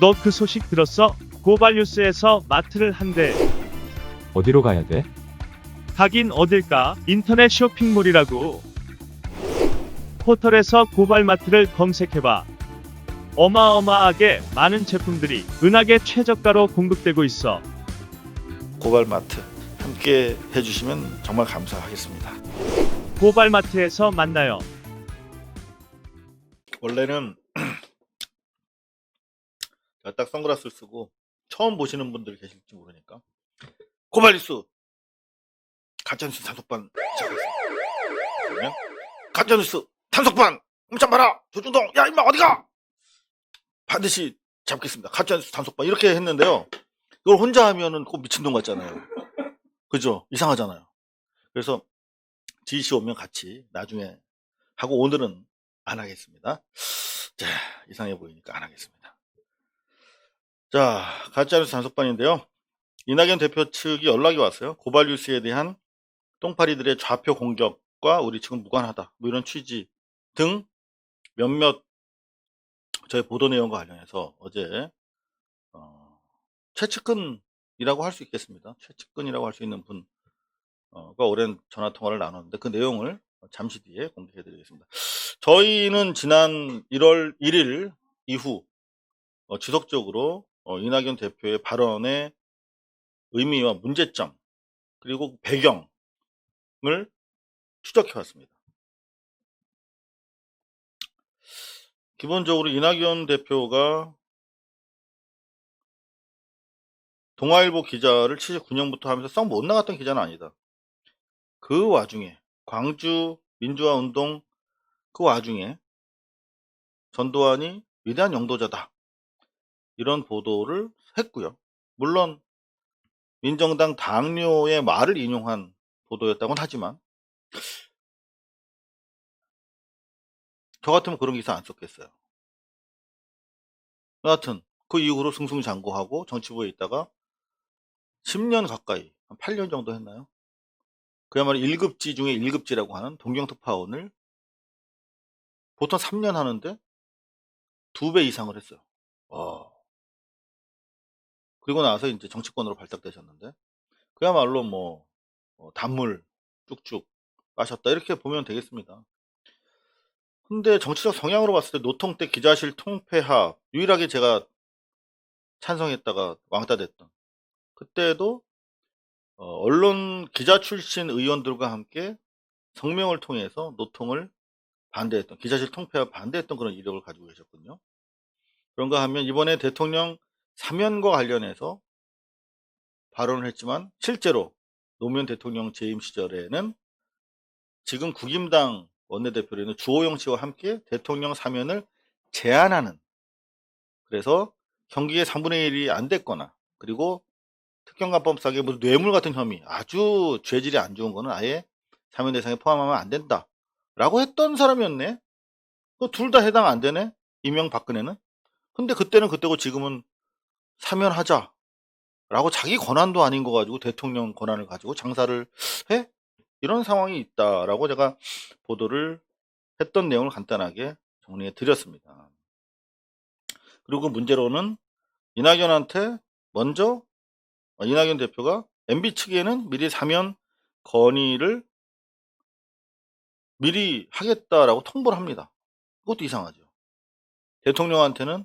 너 그 소식 들었어? 고발뉴스에서 마트를 한대. 어디로 가야 돼? 가긴 어딜까? 인터넷 쇼핑몰이라고. 포털에서 고발마트를 검색해봐. 어마어마하게 많은 제품들이 은하계 최저가로 공급되고 있어. 고발마트 함께 해주시면 정말 감사하겠습니다. 고발마트에서 만나요. 원래는 제가 딱 선글라스를 쓰고 처음 보시는 분들 계실지 모르니까 고발뉴스 가짜뉴스 단속반 시작하겠습니다. 그러면 가짜뉴스 단속반 꼼짝 마라 조중동 야 임마 어디가 반드시 잡겠습니다. 가짜뉴스 단속반 이렇게 했는데요. 이걸 혼자 하면은 꼭 미친놈 같잖아요. 그죠? 이상하잖아요. 그래서 지희씨 오면 같이 나중에 하고 오늘은 안 하겠습니다. 자, 이상해 보이니까 안 하겠습니다. 자, 가짜뉴스 단속반인데요. 이낙연 대표 측이 연락이 왔어요. 고발뉴스에 대한 똥파리들의 좌표 공격과 우리 지금 무관하다. 뭐 이런 취지 등 몇몇 저희 보도 내용과 관련해서 어제 최측근이라고 할 수 있겠습니다. 최측근이라고 할 수 있는 분과 오랜 전화 통화를 나눴는데 그 내용을 잠시 뒤에 공개해 드리겠습니다. 저희는 지난 1월 1일 이후 지속적으로 이낙연 대표의 발언의 의미와 문제점 그리고 배경을 추적해 왔습니다. 기본적으로 이낙연 대표가 동아일보 기자를 79년부터 하면서 썩 못 나갔던 기자는 아니다. 그 와중에 광주 민주화 운동 그 와중에 전두환이 위대한 영도자다. 이런 보도를 했고요. 물론 민정당 당뇨의 말을 인용한 보도였다고는 하지만 저 같으면 그런 기사 안 썼겠어요. 여하튼 그 이후로 승승장구하고 정치부에 있다가 10년 가까이 한 8년 정도 했나요? 그야말로 1급지 중에 1급지라고 하는 동경특파원을 보통 3년 하는데 2배 이상을 했어요. 그리고 나서 이제 정치권으로 발탁되셨는데 그야말로 뭐 단물 쭉쭉 마셨다 이렇게 보면 되겠습니다. 근데 정치적 성향으로 봤을 때 노통 때 기자실 통폐합 유일하게 제가 찬성했다가 왕따 됐던 그때도 언론 기자 출신 의원들과 함께 성명을 통해서 노통을 반대했던 기자실 통폐합 반대했던 그런 이력을 가지고 계셨거든요. 그런가 하면 이번에 대통령 사면과 관련해서 발언을 했지만 실제로 노무현 대통령 재임 시절에는 지금 국임당 원내대표로 주호영 씨와 함께 대통령 사면을 제안하는 그래서 경기의 3분의 1이 안 됐거나 그리고 특경간법상의 무슨 뇌물 같은 혐의 아주 죄질이 안 좋은 거는 아예 사면 대상에 포함하면 안 된다 라고 했던 사람이었네. 둘 다 해당 안 되네 이명박근혜는. 근데 그때는 그때고 지금은 사면하자 라고 자기 권한도 아닌 거 가지고 대통령 권한을 가지고 장사를 해? 이런 상황이 있다라고 제가 보도를 했던 내용을 간단하게 정리해 드렸습니다. 그리고 문제로는 이낙연한테 먼저 이낙연 대표가 MB 측에는 미리 사면 건의를 미리 하겠다라고 통보를 합니다. 그것도 이상하죠. 대통령한테는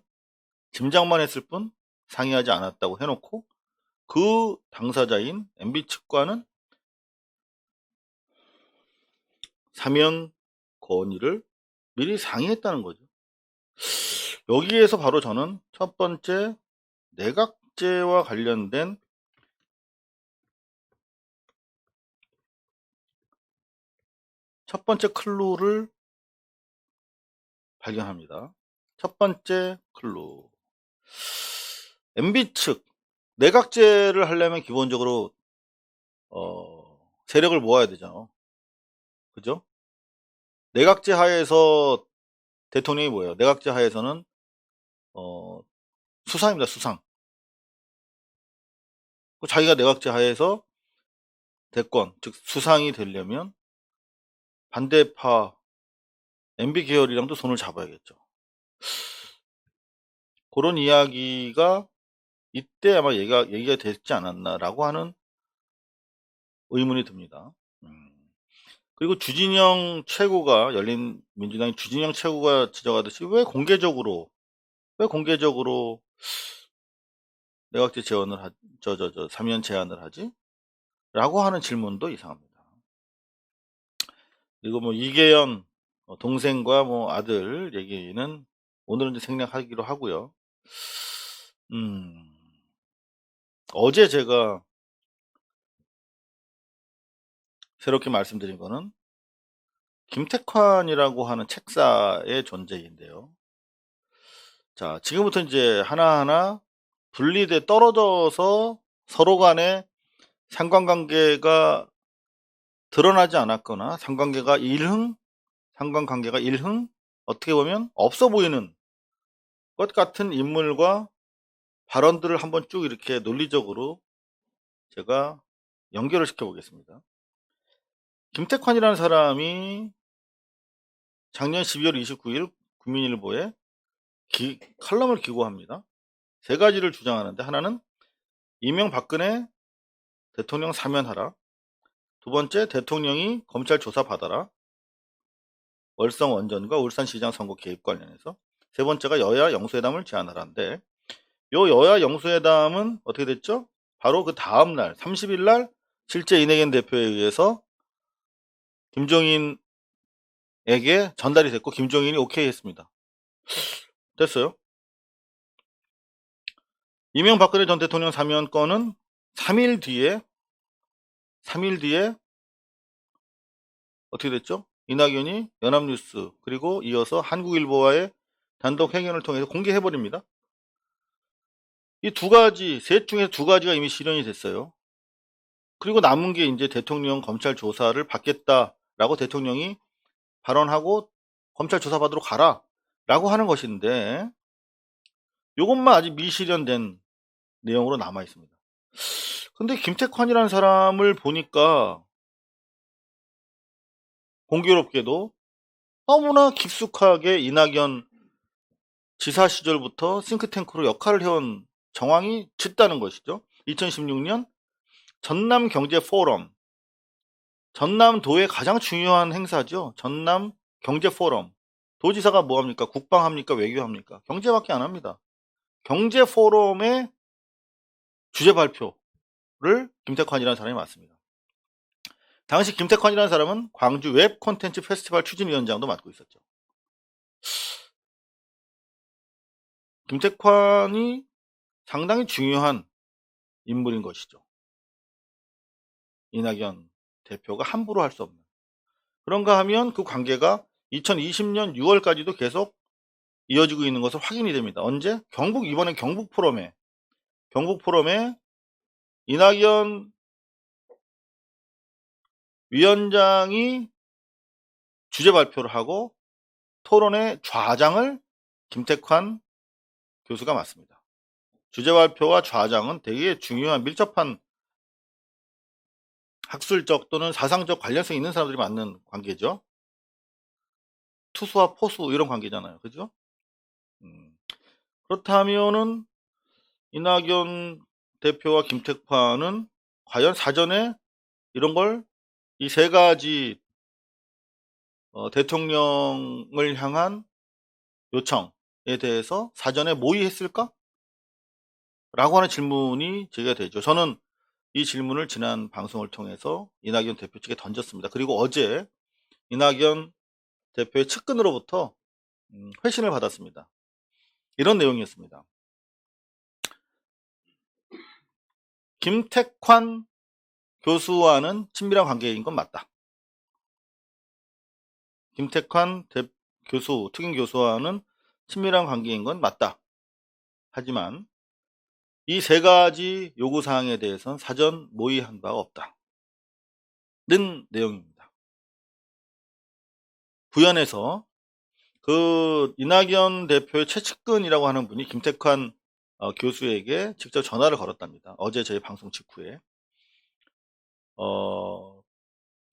짐작만 했을 뿐 상의하지 않았다고 해놓고 그 당사자인 MB 측과는 사면 건의를 미리 상의했다는 거죠. 여기에서 바로 저는 첫 번째 내각제와 관련된 첫 번째 클루를 발견합니다. 첫 번째 클루. MB 측 내각제를 하려면 기본적으로 세력을 모아야 되잖아. 그죠? 내각제 하에서 대통령이 뭐예요? 내각제 하에서는 수상입니다. 수상. 자기가 내각제 하에서 대권, 즉 수상이 되려면 반대파 MB 계열이랑도 손을 잡아야겠죠. 그런 이야기가 이때 아마 얘기가 됐지 않았나라고 하는 의문이 듭니다. 그리고 주진영 최고가 열린민주당의 주진영 최고가 지적하듯이 왜 공개적으로 내각제 제안을 하, 3연 제안을 하지? 라고 하는 질문도 이상합니다. 그리고 뭐 이계연 동생과 뭐 아들 얘기는 오늘은 이제 생략하기로 하고요. 어제 제가 새롭게 말씀드린 거는 김택환이라고 하는 책사의 존재인데요. 자, 지금부터 이제 하나하나 분리돼 떨어져서 서로 간에 상관관계가 드러나지 않았거나 상관관계가 일흥 어떻게 보면 없어 보이는 것 같은 인물과 발언들을 한번 쭉 이렇게 논리적으로 제가 연결을 시켜 보겠습니다. 김택환이라는 사람이 작년 12월 29일 국민일보에 칼럼을 기고합니다. 세 가지를 주장하는데, 하나는 이명박근혜 대통령 사면하라, 두 번째 대통령이 검찰 조사 받아라, 월성 원전과 울산시장 선거 개입 관련해서, 세 번째가 여야 영수회담을 제안하라인데, 요 여야 영수회담은 어떻게 됐죠? 바로 그 다음날 30일 날 실제 이낙연 대표에 의해서 김종인에게 전달이 됐고 김종인이 오케이 했습니다. 됐어요. 이명박근혜 전 대통령 사면 건은 3일 뒤에 어떻게 됐죠? 이낙연이 연합뉴스 그리고 이어서 한국일보와의 단독 회견을 통해서 공개해버립니다. 이 셋 중에 두 가지가 이미 실현이 됐어요. 그리고 남은 게 이제 대통령 검찰 조사를 받겠다라고 대통령이 발언하고 검찰 조사 받으러 가라 라고 하는 것인데, 이것만 아직 미실현된 내용으로 남아 있습니다. 근데 김택환이라는 사람을 보니까 공교롭게도 너무나 깊숙하게 이낙연 지사 시절부터 싱크탱크로 역할을 해온 정황이 짙다는 것이죠. 2016년 전남 경제 포럼, 전남도의 가장 중요한 행사죠. 전남 경제 포럼. 도지사가 뭐 합니까? 국방합니까? 외교합니까? 경제밖에 안 합니다. 경제 포럼의 주제 발표를 김택환이라는 사람이 맡습니다. 당시 김택환이라는 사람은 광주 웹 콘텐츠 페스티벌 추진위원장도 맡고 있었죠. 김택환이 상당히 중요한 인물인 것이죠. 이낙연 대표가 함부로 할 수 없는. 그런가 하면 그 관계가 2020년 6월까지도 계속 이어지고 있는 것으로 확인이 됩니다. 언제? 이번에 경북 포럼에 이낙연 위원장이 주제 발표를 하고 토론의 좌장을 김택환 교수가 맡습니다. 주제 발표와 좌장은 되게 중요한 밀접한 학술적 또는 사상적 관련성 있는 사람들이 맡는 관계죠. 투수와 포수 이런 관계잖아요. 그죠? 그렇다면은 이낙연 대표와 김택환은 과연 사전에 이런 걸 이 세 가지 대통령을 향한 요청에 대해서 사전에 모의했을까? 라고 하는 질문이 제기가 되죠. 저는 이 질문을 지난 방송을 통해서 이낙연 대표 측에 던졌습니다. 그리고 어제 이낙연 대표의 측근으로부터 회신을 받았습니다. 이런 내용이었습니다. 김택환 교수와는 친밀한 관계인 건 맞다. 김택환 교수, 특임 교수와는 친밀한 관계인 건 맞다. 하지만 이 세 가지 요구사항에 대해서는 사전 모의한 바가 없다. 는 내용입니다. 부연해서 그 이낙연 대표의 최측근이라고 하는 분이 김택환 교수에게 직접 전화를 걸었답니다. 어제 저희 방송 직후에.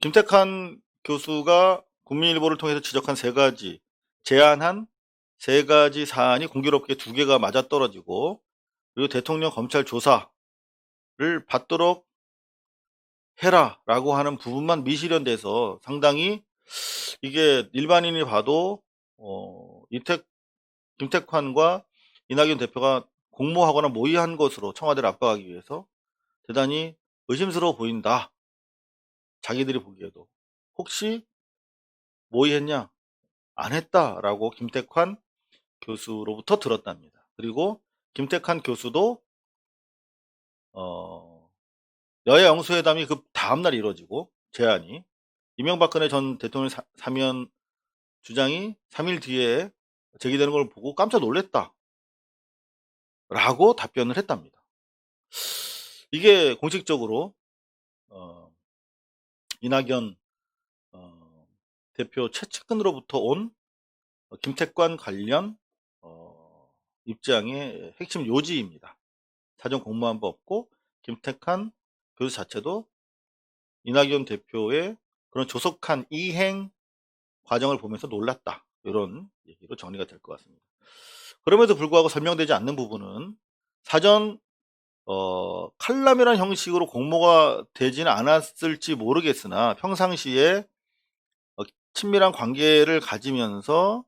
김택환 교수가 국민일보를 통해서 지적한 세 가지, 제안한 세 가지 사안이 공교롭게 두 개가 맞아떨어지고, 그리고 대통령 검찰 조사를 받도록 해라라고 하는 부분만 미실현돼서 상당히 이게 일반인이 봐도 김택환과 이낙연 대표가 공모하거나 모의한 것으로 청와대를 압박하기 위해서 대단히 의심스러워 보인다. 자기들이 보기에도. 혹시 모의했냐? 안 했다라고 김택환 교수로부터 들었답니다. 그리고 김택환 교수도 여야 영수회담이 그 다음날 이루어지고, 제안이 이명박근혜 전 대통령 사면 주장이 3일 뒤에 제기되는 걸 보고 깜짝 놀랐다 라고 답변을 했답니다. 이게 공식적으로 이낙연 대표 최측근으로부터 온 김택관 관련 입장의 핵심 요지입니다. 사전 공모한 바 없고, 김택한 교수 자체도 이낙연 대표의 그런 조속한 이행 과정을 보면서 놀랐다. 이런 얘기로 정리가 될 것 같습니다. 그럼에도 불구하고 설명되지 않는 부분은 사전 칼럼이라는 형식으로 공모가 되지는 않았을지 모르겠으나, 평상시에 친밀한 관계를 가지면서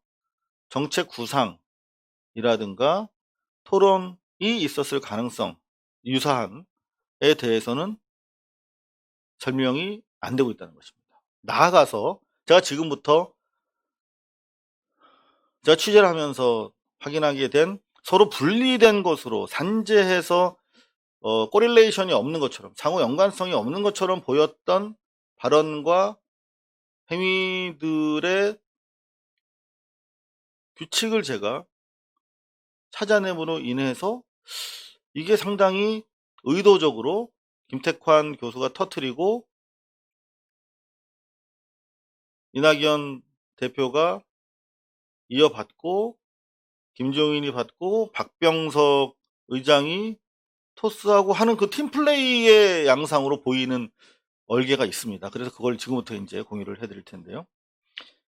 정책 구상이라든가 토론이 있었을 가능성, 유사한에 대해서는 설명이 안 되고 있다는 것입니다. 나아가서 제가 지금부터 제가 취재를 하면서 확인하게 된, 서로 분리된 것으로 산재해서 코릴레이션이 없는 것처럼, 상호 연관성이 없는 것처럼 보였던 발언과 행위들의 규칙을 제가 찾아냄으로 인해서 이게 상당히 의도적으로 김택환 교수가 터뜨리고 이낙연 대표가 이어받고 김종인이 받고 박병석 의장이 토스하고 하는 그 팀플레이의 양상으로 보이는 얼개가 있습니다. 그래서 그걸 지금부터 이제 공유를 해드릴 텐데요.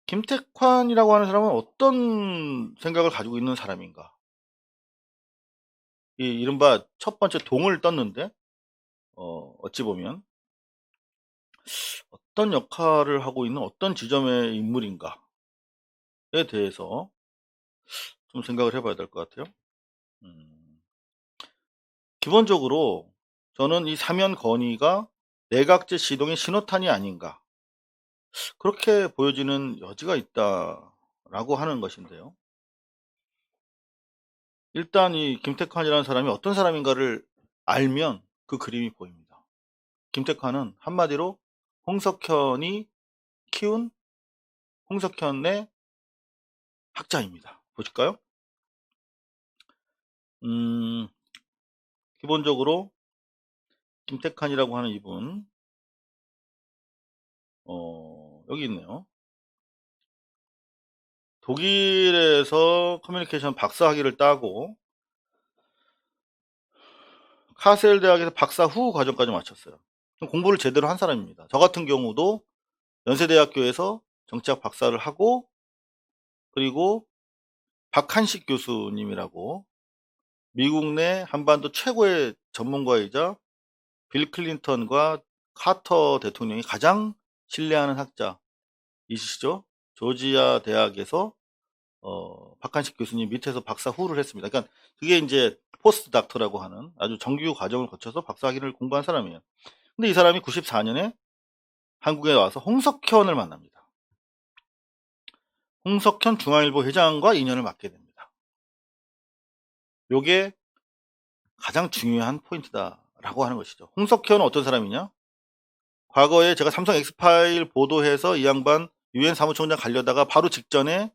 김택환이라고 하는 사람은 어떤 생각을 가지고 있는 사람인가? 이 이른바 첫 번째 동을 떴는데, 어찌 보면 어떤 역할을 하고 있는 어떤 지점의 인물인가에 대해서 좀 생각을 해봐야 될 것 같아요. 기본적으로 저는 이 사면 건의가 내각제 시동의 신호탄이 아닌가, 그렇게 보여지는 여지가 있다라고 하는 것인데요. 일단 이 김택환이라는 사람이 어떤 사람인가를 알면 그 그림이 보입니다. 김택환은 한마디로 홍석현이 키운 홍석현의 학자입니다. 보실까요? 기본적으로 김택환이라고 하는 이분, 여기 있네요. 독일에서 커뮤니케이션 박사학위를 따고 카셀 대학에서 박사 후 과정까지 마쳤어요. 공부를 제대로 한 사람입니다. 저 같은 경우도 연세대학교에서 정치학 박사를 하고, 그리고 박한식 교수님이라고 미국 내 한반도 최고의 전문가이자 빌 클린턴과 카터 대통령이 가장 신뢰하는 학자이시죠. 조지아 대학에서 박한식 교수님 밑에서 박사 후를 했습니다. 그러니까 그게 이제 포스트 닥터라고 하는 아주 정규 과정을 거쳐서 박사학위를 공부한 사람이에요. 근데 이 사람이 94년에 한국에 와서 홍석현을 만납니다. 홍석현 중앙일보 회장과 인연을 맺게 됩니다. 요게 가장 중요한 포인트다라고 하는 것이죠. 홍석현은 어떤 사람이냐? 과거에 제가 삼성 엑스파일 보도해서 이 양반 유엔 사무총장 가려다가 바로 직전에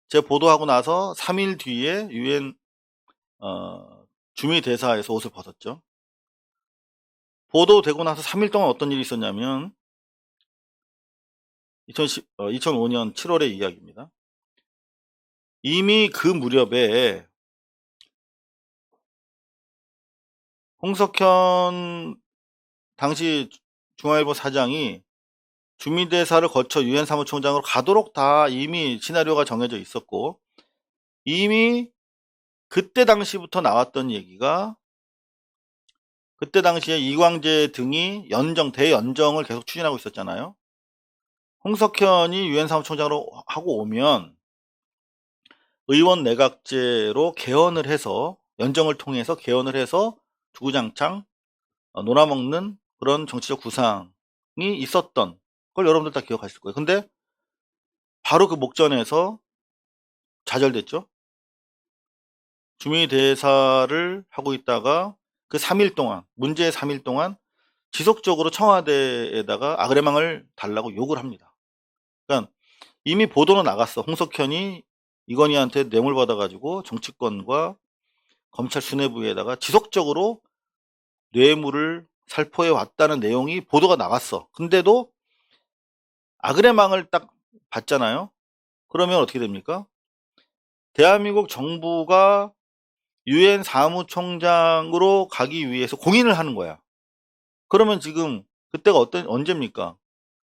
제가 보도하고 나서 3일 뒤에 유엔 주미대사에서 옷을 벗었죠. 보도되고 나서 3일 동안 어떤 일이 있었냐면 2005년 7월의 이야기입니다. 이미 그 무렵에 홍석현 당시 중앙일보 사장이 주미대사를 거쳐 유엔 사무총장으로 가도록 다 이미 시나리오가 정해져 있었고, 이미 그때 당시부터 나왔던 얘기가, 그때 당시에 이광재 등이 대연정을 계속 추진하고 있었잖아요. 홍석현이 유엔 사무총장으로 하고 오면 의원 내각제로 개헌을 해서, 연정을 통해서 개헌을 해서 주구장창 놀아먹는 그런 정치적 구상이 있었던 걸 여러분들 다 기억하실 거예요. 근데 바로 그 목전에서 좌절됐죠. 주민위 대사를 하고 있다가 그 3일 동안, 문제의 3일 동안 지속적으로 청와대에다가 아그레망을 달라고 욕을 합니다. 그러니까 이미 보도는 나갔어. 홍석현이 이건희한테 뇌물 받아가지고 정치권과 검찰 수뇌부에다가 지속적으로 뇌물을 살포해 왔다는 내용이 보도가 나갔어. 근데도 아그레망을 딱 받잖아요. 그러면 어떻게 됩니까? 대한민국 정부가 유엔 사무총장으로 가기 위해서 공인을 하는 거야. 그러면 지금 그때가 언제입니까?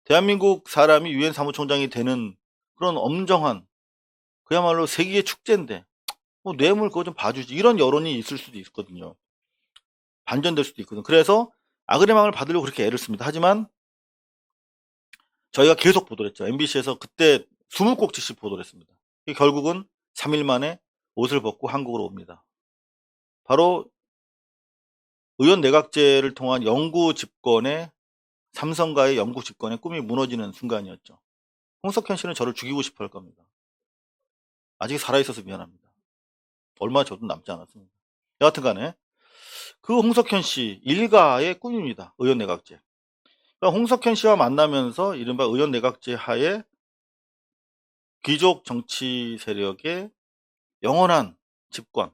대한민국 사람이 유엔 사무총장이 되는 그런 엄정한, 그야말로 세계의 축제인데 뭐 뇌물 그거 좀 봐주지, 이런 여론이 있을 수도 있거든요. 반전될 수도 있거든요. 그래서 아그레망을 받으려고 그렇게 애를 씁니다. 하지만 저희가 계속 보도를 했죠. MBC에서 그때 숨을꼭지씩 보도를 했습니다. 결국은 3일 만에 옷을 벗고 한국으로 옵니다. 바로 의원 내각제를 통한 삼성과의 영구 집권의 꿈이 무너지는 순간이었죠. 홍석현 씨는 저를 죽이고 싶어 할 겁니다. 아직 살아있어서 미안합니다. 얼마 저도 남지 않았습니다. 여하튼 간에 그 홍석현 씨 일가의 꿈입니다. 의원 내각제. 그러니까 홍석현 씨와 만나면서 이른바 의원 내각제 하에 귀족 정치 세력의 영원한 집권을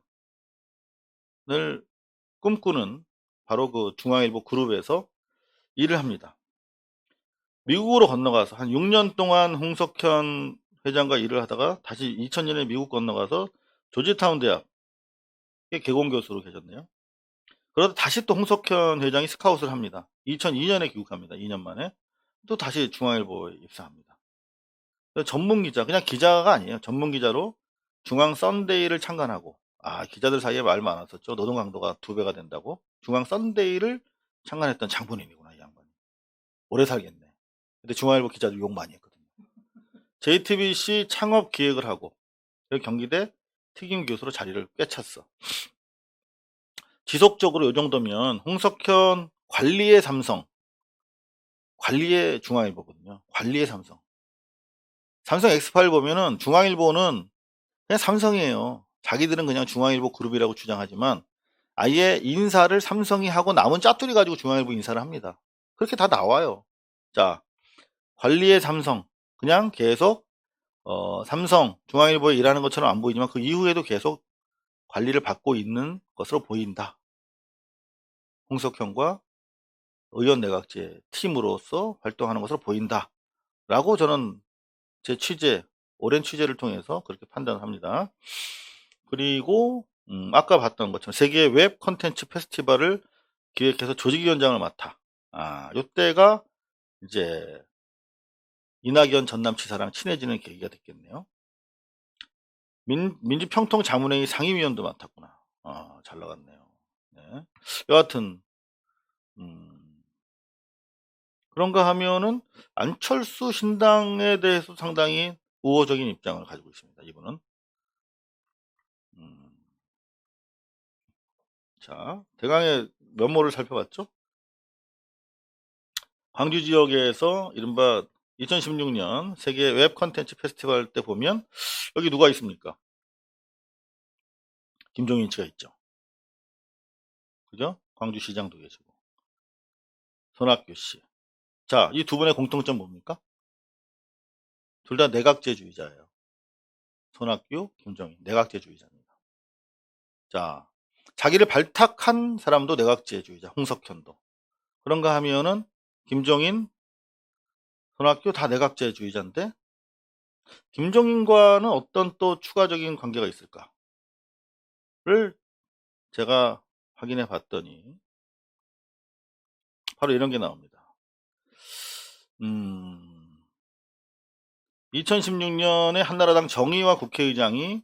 꿈꾸는 바로 그 중앙일보 그룹에서 일을 합니다. 미국으로 건너가서 한 6년 동안 홍석현 회장과 일을 하다가 다시 2000년에 미국 건너가서 조지타운 대학의 개공 교수로 계셨네요. 그러다 다시 또 홍석현 회장이 스카웃을 합니다. 2002년에 귀국합니다. 2년 만에. 또 다시 중앙일보에 입사합니다. 전문 기자, 그냥 기자가 아니에요. 전문 기자로 중앙 썬데이를 창간하고, 기자들 사이에 말 많았었죠. 노동 강도가 2배가 된다고. 중앙 썬데이를 창간했던 장본인이구나, 이 양반이. 오래 살겠네. 근데 중앙일보 기자들 욕 많이 했거든요. JTBC 창업 기획을 하고, 경기대 특임 교수로 자리를 꿰찼어. 지속적으로 이 정도면 홍석현 관리의 삼성, 관리의 중앙일보거든요. 관리의 삼성. 삼성 X 파일 보면은 중앙일보는 그냥 삼성이에요. 자기들은 그냥 중앙일보 그룹이라고 주장하지만 아예 인사를 삼성이 하고 남은 짜투리 가지고 중앙일보 인사를 합니다. 그렇게 다 나와요. 자, 관리의 삼성. 그냥 계속 삼성, 중앙일보에 일하는 것처럼 안 보이지만 그 이후에도 계속 관리를 받고 있는 것으로 보인다. 홍석현과 의원 내각제 팀으로서 활동하는 것으로 보인다. 라고 저는 제 오랜 취재를 통해서 그렇게 판단을 합니다. 그리고 아까 봤던 것처럼 세계 웹 컨텐츠 페스티벌을 기획해서 조직위원장을 맡아. 요때가 이제 이낙연 전남지사랑 친해지는 계기가 됐겠네요. 민주평통 자문회의 상임위원도 맡았구나. 잘 나갔네요. 네. 여하튼 그런가 하면은 안철수 신당에 대해서 상당히 우호적인 입장을 가지고 있습니다. 이분은. 자, 대강의 면모를 살펴봤죠. 광주 지역에서 이른바 2016년 세계 웹 컨텐츠 페스티벌 때 보면 여기 누가 있습니까? 김종인 씨가 있죠. 그죠? 광주시장도 계시고 손학규 씨. 자, 이 두 분의 공통점 뭡니까? 둘 다 내각제주의자예요. 손학규, 김종인 내각제주의자입니다. 자, 자기를 발탁한 사람도 내각제주의자, 홍석현도. 그런가 하면은 김종인, 손학규 다 내각제주의자인데 김종인과는 어떤 또 추가적인 관계가 있을까를 제가 확인해 봤더니 바로 이런 게 나옵니다. 2016년에 한나라당 정의와 국회의장이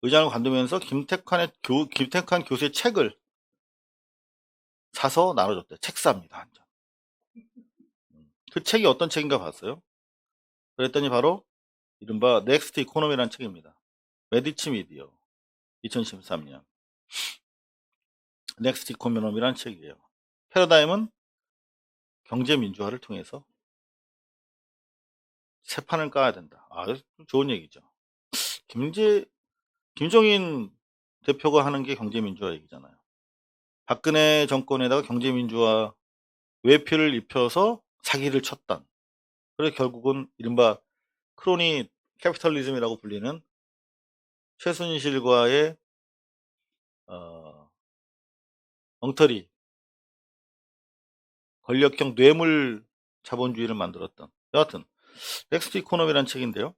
의장을 관두면서 김택환 교수의 책을 사서 나눠줬대. 책사입니다. 완전. 그 책이 어떤 책인가 봤어요. 그랬더니 바로 이른바 넥스트 이코노미라는 책입니다. 메디치 미디어 2013년 넥스트 이코노미라는 책이에요. 패러다임은 경제민주화를 통해서 새 판을 까야 된다. 좋은 얘기죠. 김종인 대표가 하는 게 경제민주화 얘기잖아요. 박근혜 정권에다가 경제민주화 외표를 입혀서 사기를 쳤던. 그래서 결국은 이른바 크로니 캐피털리즘이라고 불리는 최순실과의 엉터리 권력형 뇌물 자본주의를 만들었던. 여하튼 넥스트 이코노미라는 책인데요.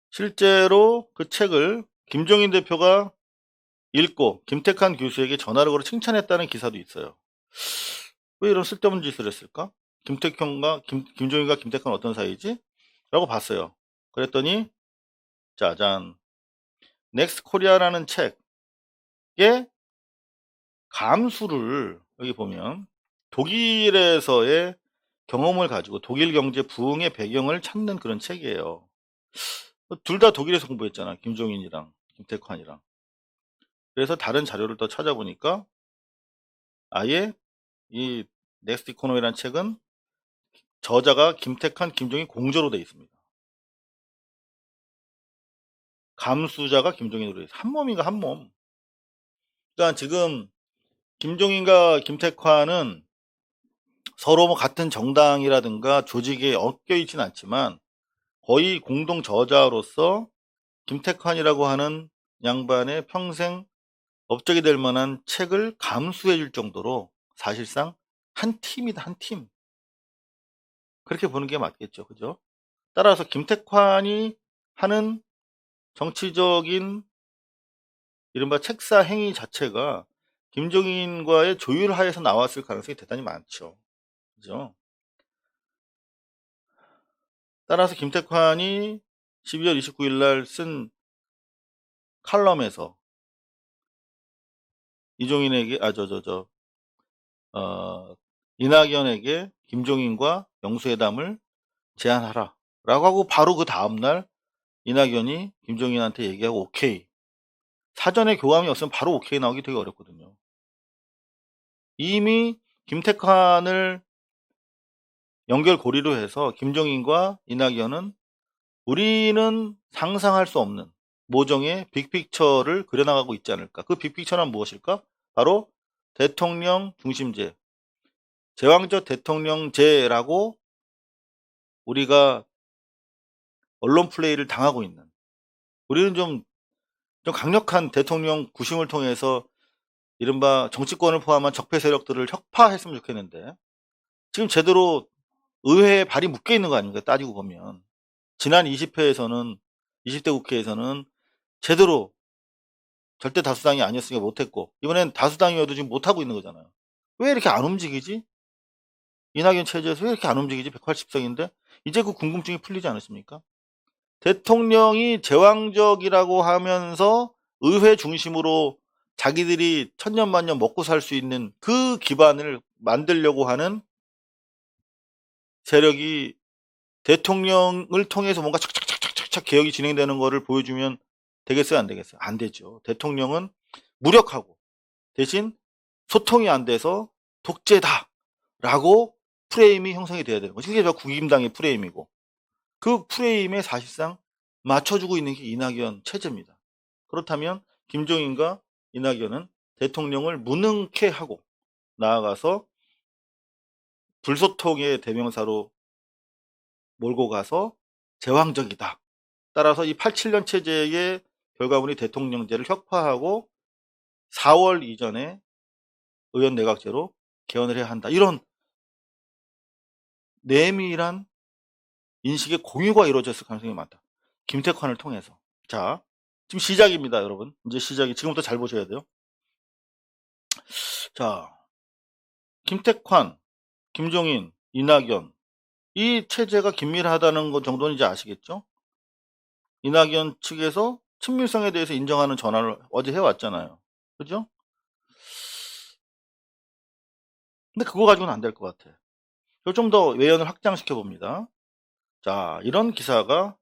실제로 그 책을 김종인 대표가 읽고 김택환 교수에게 전화를 걸어 칭찬했다는 기사도 있어요. 왜 이런 쓸데없는 짓을 했을까? 김종인과 김택환 어떤 사이지? 라고 봤어요. 그랬더니 짜잔, 넥스트 코리아라는 책에 감수를 여기 보면 독일에서의 경험을 가지고 독일 경제 부흥의 배경을 찾는 그런 책이에요. 둘 다 독일에서 공부했잖아. 김종인이랑 김택환이랑. 그래서 다른 자료를 더 찾아보니까 아예 이 넥스트 이코노미라는 책은 저자가 김택환, 김종인 공저로 되어 있습니다. 감수자가 김종인으로 되어 있어요. 한 몸인가 한 몸. 그러니까 지금 김종인과 김택환은 서로 뭐 같은 정당이라든가 조직에 엮여 있지는 않지만 거의 공동 저자로서 김택환이라고 하는 양반의 평생 업적이 될 만한 책을 감수해 줄 정도로 사실상 한 팀이다, 한 팀. 그렇게 보는 게 맞겠죠. 그죠? 따라서 김택환이 하는 정치적인 이른바 책사 행위 자체가 김종인과의 조율하에서 나왔을 가능성이 대단히 많죠. 그죠? 따라서 김택환이 12월 29일 날 쓴 칼럼에서 이종인에게, 이낙연에게 김종인과 영수회담을 제안하라. 라고 하고 바로 그 다음날 이낙연이 김종인한테 얘기하고 오케이. 사전에 교감이 없으면 바로 오케이 나오기 되게 어렵거든요. 이미 김택환을 연결고리로 해서 김종인과 이낙연은 우리는 상상할 수 없는 모종의 빅픽처를 그려나가고 있지 않을까. 그 빅픽처는 무엇일까? 바로 대통령 중심제, 제왕적 대통령제라고 우리가 언론 플레이를 당하고 있는, 우리는 좀 강력한 대통령 구심을 통해서 이른바 정치권을 포함한 적폐 세력들을 혁파했으면 좋겠는데 지금 제대로 의회에 발이 묶여 있는 거 아닙니까? 따지고 보면 지난 20대 국회에서는 제대로 절대 다수당이 아니었으니까 못했고 이번엔 다수당이어도 지금 못하고 있는 거잖아요. 왜 이렇게 안 움직이지? 이낙연 체제에서 왜 이렇게 안 움직이지? 180석인데 이제 그 궁금증이 풀리지 않으십니까? 대통령이 제왕적이라고 하면서 의회 중심으로 자기들이 천년만년 먹고 살 수 있는 그 기반을 만들려고 하는 세력이 대통령을 통해서 뭔가 착착착착착 개혁이 진행되는 거를 보여주면 되겠어요? 안 되겠어요? 안 되죠. 대통령은 무력하고 대신 소통이 안 돼서 독재다라고 프레임이 형성이 돼야 되는 거죠. 이게 국임당의 프레임이고 그 프레임에 사실상 맞춰주고 있는 게 이낙연 체제입니다. 그렇다면 김종인과 이낙연은 대통령을 무능케 하고 나아가서 불소통의 대명사로 몰고 가서 제왕적이다. 따라서 이 87년 체제의 결과물이 대통령제를 혁파하고 4월 이전에 의원 내각제로 개헌을 해야 한다. 이런 내밀한 인식의 공유가 이루어졌을 가능성이 많다. 김택환을 통해서. 자, 지금 시작입니다, 여러분. 이제 시작이 지금부터 잘 보셔야 돼요. 자, 김택환, 김종인, 이낙연 이 체제가 긴밀하다는 것 정도는 이제 아시겠죠? 이낙연 측에서 친밀성에 대해서 인정하는 전환을 어제 해왔잖아요. 그죠? 근데 그거 가지고는 안 될 것 같아. 좀 더 외연을 확장시켜 봅니다. 자, 이런 기사가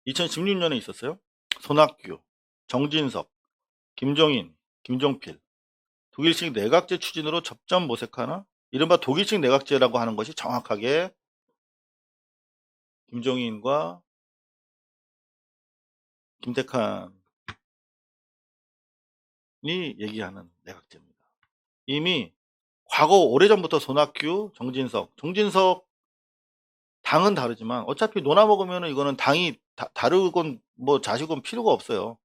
2016년에 있었어요. 손학규, 정진석, 김종인, 김종필, 독일식 내각제 추진으로 접점 모색하나? 이른바 독일식 내각제라고 하는 것이 정확하게 김종인과 김태칸이 얘기하는 내각제입니다. 이미 과거 오래전부터 손학규, 정진석 당은 다르지만 어차피 노나 먹으면 이거는 당이 다르건 뭐 자식은 필요가 없어요.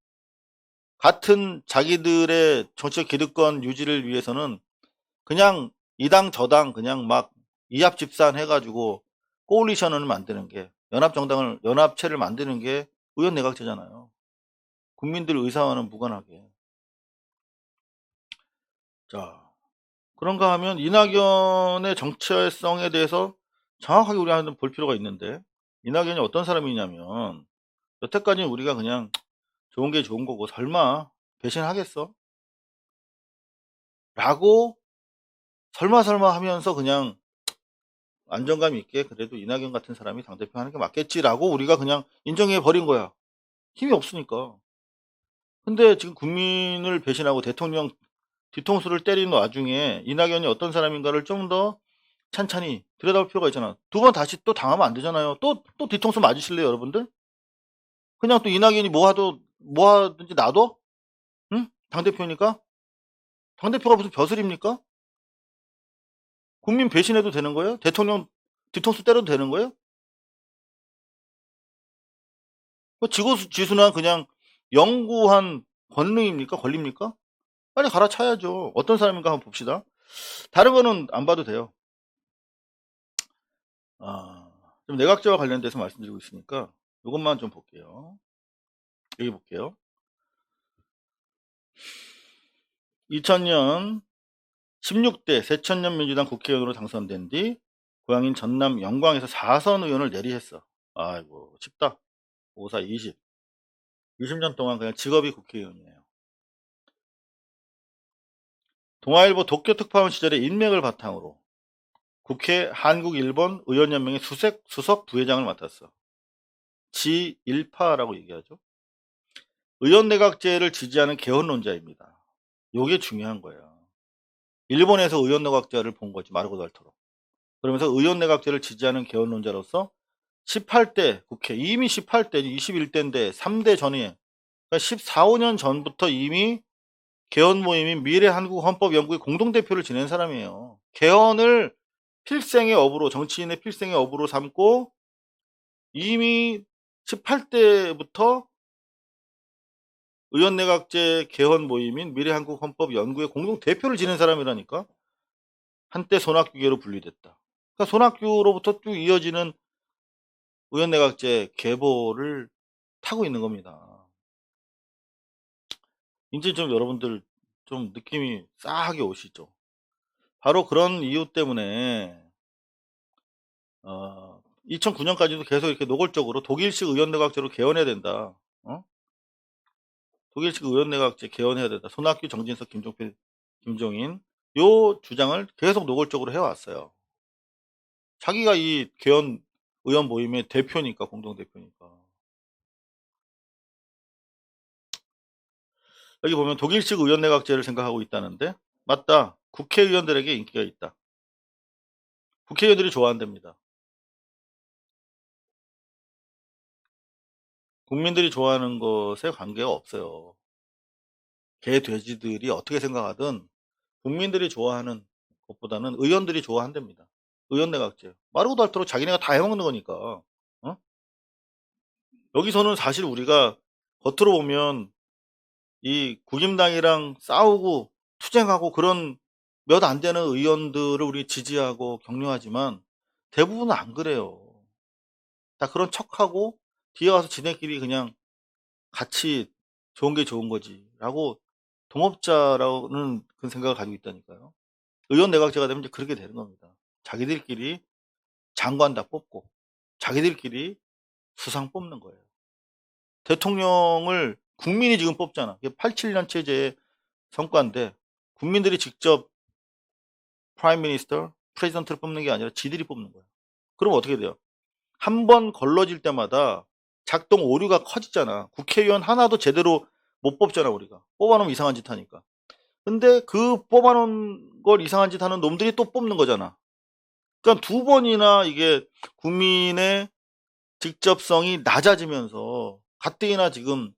같은 자기들의 정치적 기득권 유지를 위해서는 그냥 이 당 저 당 그냥 막 이합 집산 해가지고 코올리션을 만드는 게 연합체를 만드는 게 의원 내각제잖아요. 국민들 의사와는 무관하게. 자, 그런가 하면 이낙연의 정체성에 대해서 정확하게 우리가 볼 필요가 있는데, 이낙연이 어떤 사람이냐면 여태까지 우리가 그냥 좋은 게 좋은 거고 설마 배신하겠어? 라고 설마 하면서 그냥 안정감 있게 그래도 이낙연 같은 사람이 당대표 하는 게 맞겠지라고 우리가 그냥 인정해 버린 거야. 힘이 없으니까. 근데 지금 국민을 배신하고 대통령 뒤통수를 때리는 와중에 이낙연이 어떤 사람인가를 좀 더 찬찬히 들여다볼 필요가 있잖아. 두 번 다시 또 당하면 안 되잖아요. 또 뒤통수 맞으실래요, 여러분들? 그냥 또 이낙연이 뭐 하든지 놔둬? 응? 당대표니까? 당대표가 무슨 벼슬입니까? 국민 배신해도 되는 거예요? 대통령 뒤통수 때려도 되는 거예요? 지고지순한 그냥 영구한 권능입니까? 권리입니까? 빨리 갈아차야죠. 어떤 사람인가 한번 봅시다. 다른 거는 안 봐도 돼요. 좀 내각제와 관련돼서 말씀드리고 있으니까 이것만 좀 볼게요. 여기 볼게요. 2000년 16대 새천년 민주당 국회의원으로 당선된 뒤 고향인 전남 영광에서 4선 의원을 내리했어. 아이고 쉽다. 54, 20. 20년 동안 그냥 직업이 국회의원이에요. 동아일보 도쿄특파원 시절의 인맥을 바탕으로 국회 한국일본 의원연맹의 수석 부회장을 맡았어. 지1파라고 얘기하죠. 의원내각제를 지지하는 개헌론자입니다. 요게 중요한 거예요. 일본에서 의원내각제를 본 거지, 마르고 닳도록. 그러면서 의원내각제를 지지하는 개헌론자로서 18대 국회, 이미 18대, 21대인데 3대 전에, 그러니까 14, 15년 전부터 이미 개헌 모임인 미래한국헌법연구의 공동대표를 지낸 사람이에요. 개헌을 필생의 업으로, 정치인의 필생의 업으로 삼고 이미 18대부터 의원내각제 개헌 모임인 미래한국헌법연구의 공동대표를 지낸 사람이라니까. 한때 손학규계로 분리됐다. 그러니까 손학규로부터 쭉 이어지는 의원내각제 계보를 타고 있는 겁니다. 이제 좀 여러분들 좀 느낌이 싸하게 오시죠. 바로 그런 이유 때문에 2009년까지도 계속 이렇게 노골적으로 독일식 의원내각제로 개헌해야 된다. 독일식 의원내각제 개헌해야 된다. 손학규, 정진석, 김종필, 김종인 요 주장을 계속 노골적으로 해왔어요. 자기가 이 개헌 의원 모임의 대표니까, 공동대표니까. 여기 보면 독일식 의원내각제를 생각하고 있다는데, 맞다. 국회의원들에게 인기가 있다. 국회의원들이 좋아한답니다. 국민들이 좋아하는 것에 관계가 없어요. 개, 돼지들이 어떻게 생각하든 국민들이 좋아하는 것보다는 의원들이 좋아한답니다. 의원내각제. 마르고 닳도록 자기네가 다 해먹는 거니까. 여기서는 사실 우리가 겉으로 보면 이 국임당이랑 싸우고 투쟁하고 그런 몇 안 되는 의원들을 우리 지지하고 격려하지만 대부분은 안 그래요. 다 그런 척하고 뒤에 와서 지네끼리 그냥 같이 좋은 게 좋은 거지 라고 동업자라는 그런 생각을 가지고 있다니까요. 의원 내각제가 되면 이제 그렇게 되는 겁니다. 자기들끼리 장관 다 뽑고 자기들끼리 수상 뽑는 거예요. 대통령을 국민이 지금 뽑잖아. 이게 87년 체제의 성과인데 국민들이 직접 프라임 미니스터, 프레지던트를 뽑는 게 아니라 지들이 뽑는 거야. 그럼 어떻게 돼요? 한 번 걸러질 때마다 작동 오류가 커지잖아. 국회의원 하나도 제대로 못 뽑잖아, 우리가. 뽑아놓으면 이상한 짓 하니까. 근데 그 뽑아놓은 걸 이상한 짓 하는 놈들이 또 뽑는 거잖아. 그러니까 두 번이나 이게 국민의 직접성이 낮아지면서 가뜩이나 지금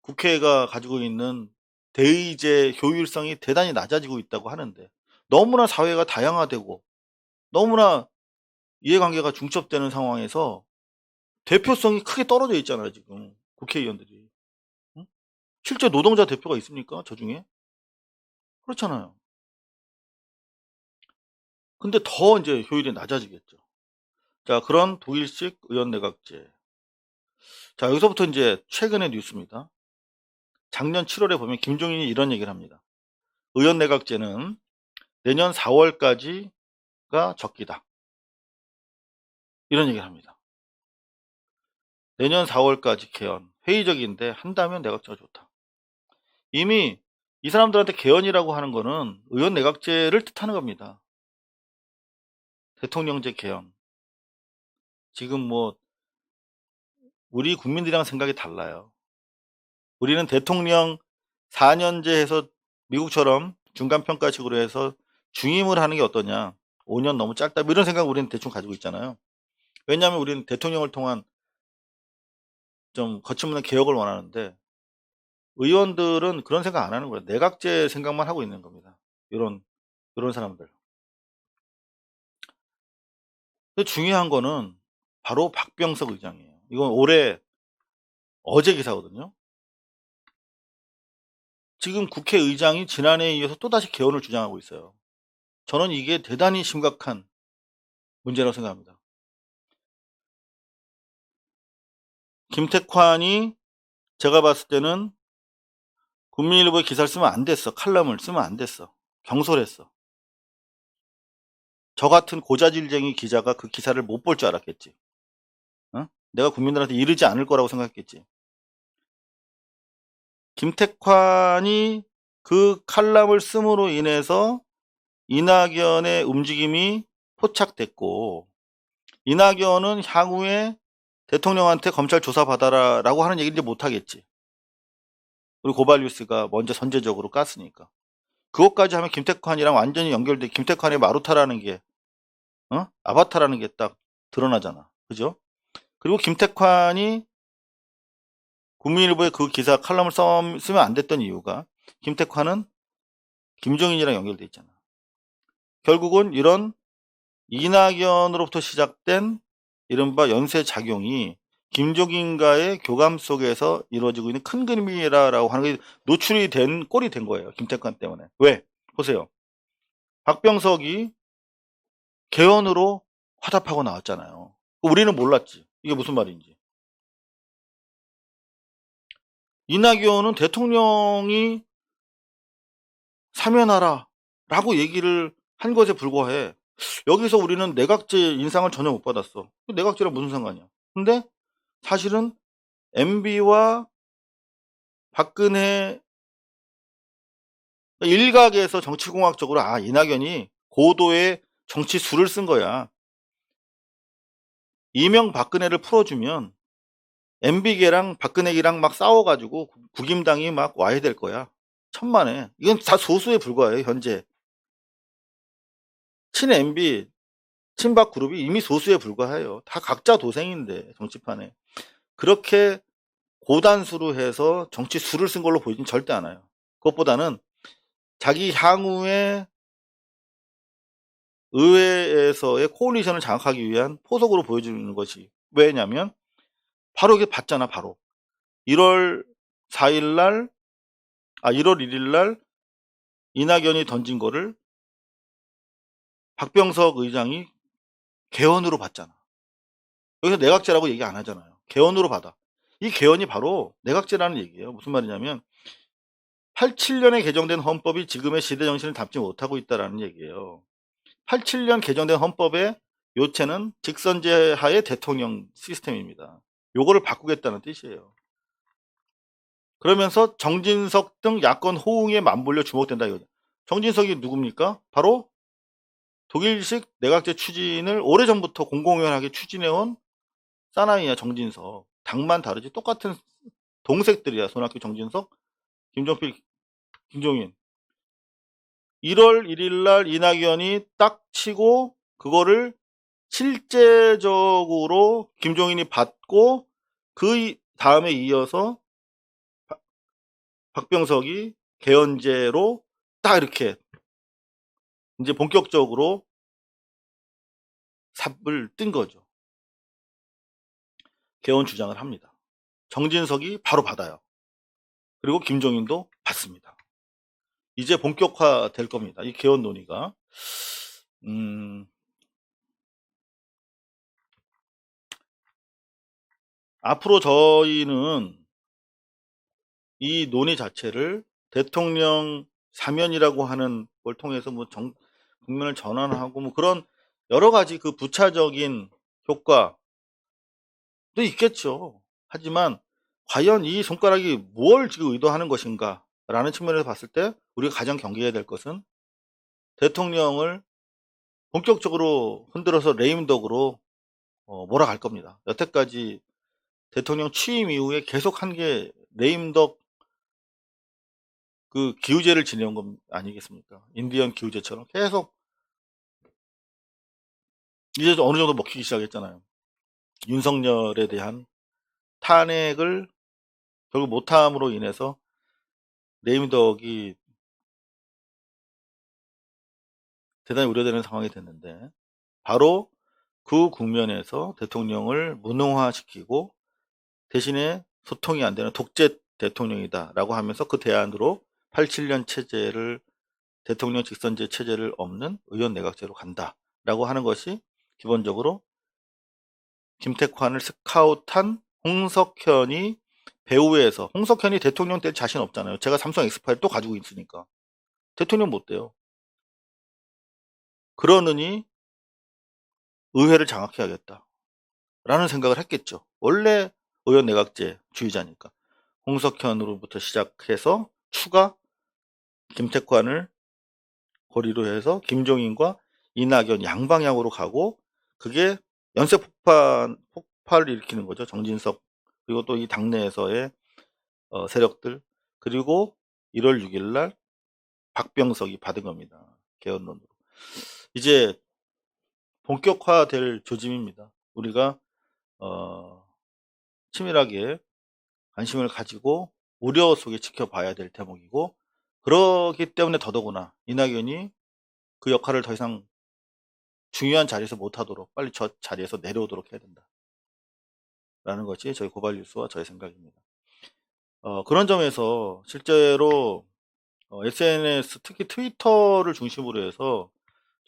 국회가 가지고 있는 대의제 효율성이 대단히 낮아지고 있다고 하는데 너무나 사회가 다양화되고 너무나 이해관계가 중첩되는 상황에서 대표성이 크게 떨어져 있잖아요, 지금 국회의원들이. 응? 실제 노동자 대표가 있습니까? 저 중에? 그렇잖아요. 근데 더 이제 효율이 낮아지겠죠. 자, 그런 독일식 의원 내각제. 자, 여기서부터 이제 최근의 뉴스입니다. 작년 7월에 보면 김종인이 이런 얘기를 합니다. 의원 내각제는 내년 4월까지가 적기다. 이런 얘기를 합니다. 내년 4월까지 개헌. 회의적인데 한다면 내각제가 좋다. 이미 이 사람들한테 개헌이라고 하는 거는 의원 내각제를 뜻하는 겁니다. 대통령제 개헌. 지금 뭐 우리 국민들이랑 생각이 달라요. 우리는 대통령 4년제 해서 미국처럼 중간평가식으로 해서 중임을 하는 게 어떠냐. 5년 너무 짧다. 뭐 이런 생각 우리는 대충 가지고 있잖아요. 왜냐하면 우리는 대통령을 통한 좀 거침없는 개혁을 원하는데 의원들은 그런 생각 안 하는 거예요. 내각제 생각만 하고 있는 겁니다. 이런 사람들. 근데 중요한 거는 바로 박병석 의장이에요. 이건 어제 기사거든요. 지금 국회의장이 지난해에 이어서 또다시 개헌을 주장하고 있어요. 저는 이게 대단히 심각한 문제라고 생각합니다. 김택환이 제가 봤을 때는 국민일보에 기사를 쓰면 안 됐어. 칼럼을 쓰면 안 됐어. 경솔했어. 저 같은 고자질쟁이 기자가 그 기사를 못 볼 줄 알았겠지. 어? 내가 국민들한테 이르지 않을 거라고 생각했겠지. 김택환이 그 칼럼을 씀으로 인해서 이낙연의 움직임이 포착됐고 이낙연은 향후에 대통령한테 검찰 조사받아라 라고 하는 얘기를 이제 못하겠지. 우리 고발뉴스가 먼저 선제적으로 깠으니까. 그것까지 하면 김택환이랑 완전히 연결돼 김택환의 마루타라는 게 아바타라는 게 딱 드러나잖아. 그죠? 그리고 김택환이 국민일보에 그 기사 칼럼을 쓰면 안 됐던 이유가 김택환은 김종인이랑 연결돼 있잖아. 결국은 이런 이낙연으로부터 시작된 이른바 연쇄작용이 김종인과의 교감 속에서 이루어지고 있는 큰 그림이라고 하는 게 노출이 된 꼴이 된 거예요. 김택환 때문에. 왜? 보세요. 박병석이 개헌으로 화답하고 나왔잖아요. 우리는 몰랐지. 이게 무슨 말인지. 이낙연은 대통령이 사면하라 라고 얘기를 한 것에 불과해. 여기서 우리는 내각제 인상을 전혀 못 받았어. 내각제랑 무슨 상관이야. 근데 사실은 MB와 박근혜 일각에서 정치공학적으로 이낙연이 고도의 정치 수를 쓴 거야. 이명박근혜를 풀어주면 MB계랑 박근혜계랑 막 싸워가지고 국임당이 막 와야 될 거야. 천만에. 이건 다 소수에 불과해요, 현재. 친-MB, 친박 그룹이 이미 소수에 불과해요. 다 각자 도생인데, 정치판에. 그렇게 고단수로 해서 정치 수를 쓴 걸로 보이진 절대 않아요. 그것보다는 자기 향후에 의회에서의 코올리션을 장악하기 위한 포석으로 보여주는 것이 왜냐면 바로 이게 봤잖아. 바로 1월 4일 1월 1일 날 이낙연이 던진 거를 박병석 의장이 개헌으로 봤잖아. 여기서 내각제라고 얘기 안 하잖아요. 개헌으로 받아. 이 개헌이 바로 내각제라는 얘기예요. 무슨 말이냐면 87년에 개정된 헌법이 지금의 시대 정신을 담지 못하고 있다는 얘기예요. 87년 개정된 헌법의 요체는 직선제하의 대통령 시스템입니다. 요거를 바꾸겠다는 뜻이에요. 그러면서 정진석 등 야권 호응에 맞물려 주목된다 이거죠. 정진석이 누굽니까? 바로 독일식 내각제 추진을 오래전부터 공공연하게 추진해온 사나이야 정진석. 당만 다르지 똑같은 동생들이야. 손학규, 정진석, 김종필, 김종인. 1월 1일 날 이낙연이 딱 치고 그거를 실제적으로 김종인이 받고 그 다음에 이어서 박병석이 개헌제로 딱 이렇게 이제 본격적으로 삽을 뜬 거죠. 개헌 주장을 합니다. 정진석이 바로 받아요. 그리고 김종인도 받습니다. 이제 본격화 될 겁니다. 이 개헌 논의가. 앞으로 저희는 이 논의 자체를 대통령 사면이라고 하는 걸 통해서 뭐 국면을 전환하고 뭐 그런 여러 가지 그 부차적인 효과도 있겠죠. 하지만 과연 이 손가락이 뭘 지금 의도하는 것인가 라는 측면에서 봤을 때 우리가 가장 경계해야 될 것은 대통령을 본격적으로 흔들어서 레임덕으로 몰아갈 겁니다. 여태까지 대통령 취임 이후에 계속 한 게 레임덕 그 기우제를 지내온 건 아니겠습니까? 인디언 기우제처럼 계속 이제 어느 정도 먹히기 시작했잖아요. 윤석열에 대한 탄핵을 결국 못함으로 인해서 레임덕이 대단히 우려되는 상황이 됐는데 바로 그 국면에서 대통령을 무능화시키고 대신에 소통이 안 되는 독재 대통령이다라고 하면서 그 대안으로 87년 체제를 대통령 직선제 체제를 없는 의원 내각제로 간다라고 하는 것이 기본적으로 김태환을 스카웃한 홍석현이 배후에서 홍석현이 대통령 될 자신 없잖아요. 제가 삼성 X 파일 또 가지고 있으니까 대통령 못 돼요. 그러느니 의회를 장악해야겠다 라는 생각을 했겠죠. 원래 의원 내각제 주의자니까 홍석현으로부터 시작해서 추가 김태환을 고리로 해서 김종인과 이낙연 양방향으로 가고 그게 연쇄 폭발을 일으키는 거죠. 정진석 그리고 또 이 당내에서의 세력들 그리고 1월 6일 날 박병석이 받은 겁니다. 개헌론으로. 이제 본격화될 조짐입니다. 우리가 치밀하게 관심을 가지고 우려 속에 지켜봐야 될 대목이고 그러기 때문에 더더구나 이낙연이 그 역할을 더 이상 중요한 자리에서 못하도록 빨리 저 자리에서 내려오도록 해야 된다. 라는 것이 저희 고발뉴스와 저의 생각입니다. 그런 점에서 실제로 SNS 특히 트위터를 중심으로 해서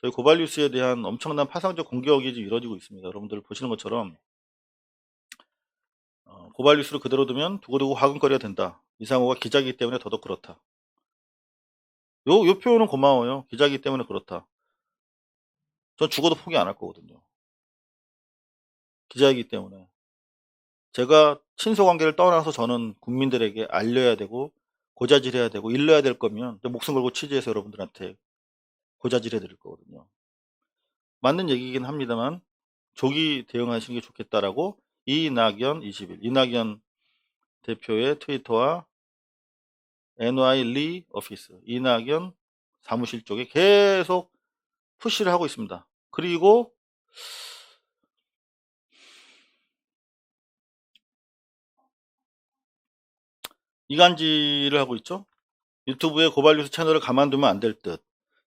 저희 고발뉴스에 대한 엄청난 파상적 공격이 지금 이루어지고 있습니다. 여러분들 보시는 것처럼 고발뉴스를 그대로 두면 두고두고 화근거리가 된다. 이상호가 기자이기 때문에 더더욱 그렇다. 요 표현은 고마워요. 기자이기 때문에 그렇다. 전 죽어도 포기 안 할 거거든요. 기자이기 때문에. 제가 친소관계를 떠나서 저는 국민들에게 알려야 되고 고자질해야 되고 일러야 될 거면 목숨 걸고 취재해서 여러분들한테 고자질해 드릴 거거든요. 맞는 얘기긴 합니다만 조기 대응하시는 게 좋겠다라고 이낙연 20일 이낙연 대표의 트위터와 NY 리 오피스 이낙연 사무실 쪽에 계속 푸시를 하고 있습니다. 그리고 이간질을 하고 있죠. 유튜브에 고발뉴스 채널을 가만두면 안 될 듯.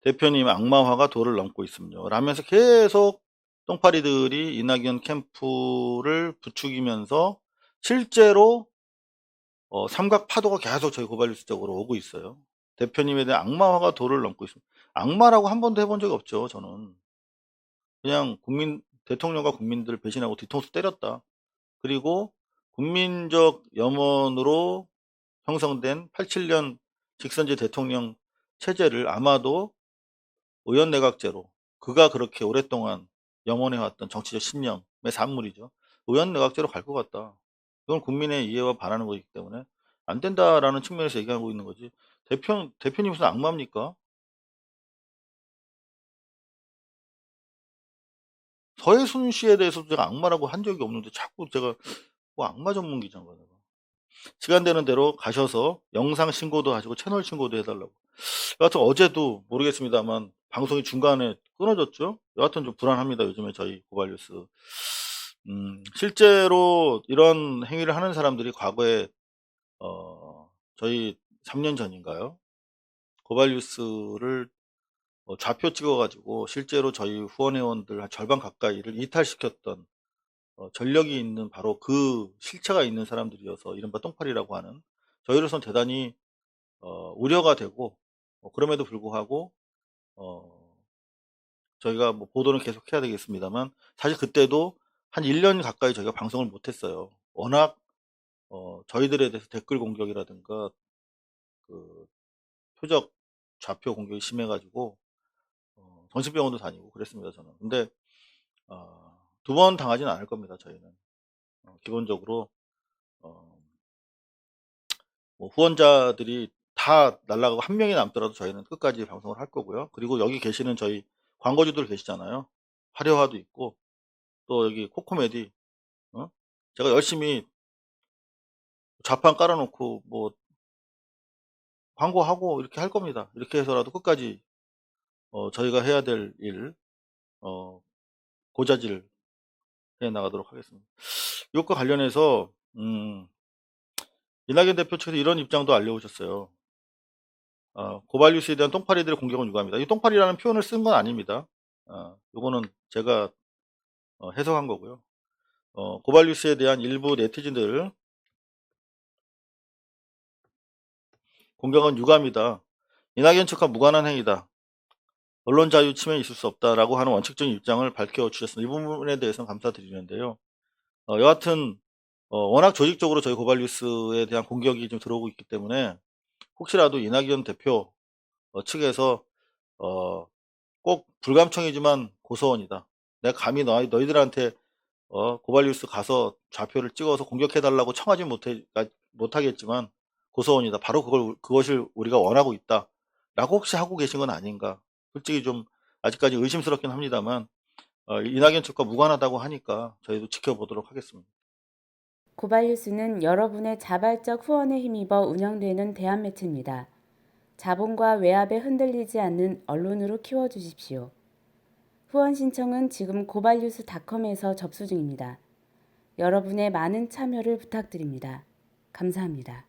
대표님 악마화가 도를 넘고 있습니다. 라면서 계속 똥파리들이 이낙연 캠프를 부추기면서 실제로 삼각 파도가 계속 저희 고발뉴스 쪽으로 오고 있어요. 대표님에 대한 악마화가 도를 넘고 있습니다. 악마라고 한 번도 해본 적이 없죠. 저는 그냥 대통령과 국민들을 배신하고 뒤통수 때렸다. 그리고 국민적 염원으로 형성된 87년 직선제 대통령 체제를 아마도 의원 내각제로 그가 그렇게 오랫동안 염원해왔던 정치적 신념의 산물이죠. 의원 내각제로 갈 것 같다. 이건 국민의 이해와 반하는 거기 때문에 안 된다라는 측면에서 얘기하고 있는 거지. 대표님 무슨 악마입니까? 서해순 씨에 대해서도 제가 악마라고 한 적이 없는데 자꾸 제가 뭐 악마 전문 기자인가 내가. 시간 되는 대로 가셔서 영상 신고도 하시고 채널 신고도 해달라고. 여하튼 어제도 모르겠습니다만 방송이 중간에 끊어졌죠. 여하튼 좀 불안합니다. 요즘에 저희 고발뉴스. 실제로 이런 행위를 하는 사람들이 과거에 저희 3년 전인가요? 고발뉴스를 좌표 찍어가지고 실제로 저희 후원회원들 한 절반 가까이를 이탈시켰던 전력이 있는 바로 그 실체가 있는 사람들이어서 이른바 똥파리라고 하는 저희로선 대단히 우려가 되고 그럼에도 불구하고 저희가 뭐 보도는 계속 해야 되겠습니다만 사실 그때도 한 1년 가까이 저희가 방송을 못했어요. 워낙 저희들에 대해서 댓글 공격이라든가 그 표적 좌표 공격이 심해가지고 정신병원도 다니고 그랬습니다 저는. 근데 두 번 당하지는 않을 겁니다 저희는. 기본적으로 뭐 후원자들이 다 날라가고 한 명이 남더라도 저희는 끝까지 방송을 할 거고요. 그리고 여기 계시는 저희 광고주들 계시잖아요. 화려화도 있고 또 여기 코코메디 제가 열심히 좌판 깔아놓고 뭐 광고하고 이렇게 할 겁니다. 이렇게 해서라도 끝까지 저희가 해야 될 일 고자질 해 나가도록 하겠습니다. 이것과 관련해서 이낙연 대표 측에서 이런 입장도 알려오셨어요. 고발뉴스에 대한 똥파리들의 공격은 유감이다. 이 똥파리라는 표현을 쓴 건 아닙니다. 요거는 제가 해석한 거고요. 고발뉴스에 대한 일부 네티즌들 공격은 유감이다. 이낙연 측과 무관한 행위다. 언론 자유 침해 있을 수 없다라고 하는 원칙적인 입장을 밝혀주셨습니다. 이 부분에 대해서는 감사드리는데요. 여하튼 워낙 조직적으로 저희 고발뉴스에 대한 공격이 좀 들어오고 있기 때문에 혹시라도 이낙연 대표 측에서 꼭 불감청이지만 고소원이다. 내가 감히 너희들한테 고발뉴스 가서 좌표를 찍어서 공격해달라고 청하지 못하겠지만 고소원이다. 바로 그것을 우리가 원하고 있다. 라고 혹시 하고 계신 건 아닌가. 솔직히 좀 아직까지 의심스럽긴 합니다만 이낙연 측과 무관하다고 하니까 저희도 지켜보도록 하겠습니다. 고발뉴스는 여러분의 자발적 후원에 힘입어 운영되는 대한매체입니다. 자본과 외압에 흔들리지 않는 언론으로 키워주십시오. 후원 신청은 지금 고발뉴스닷컴에서 접수 중입니다. 여러분의 많은 참여를 부탁드립니다. 감사합니다.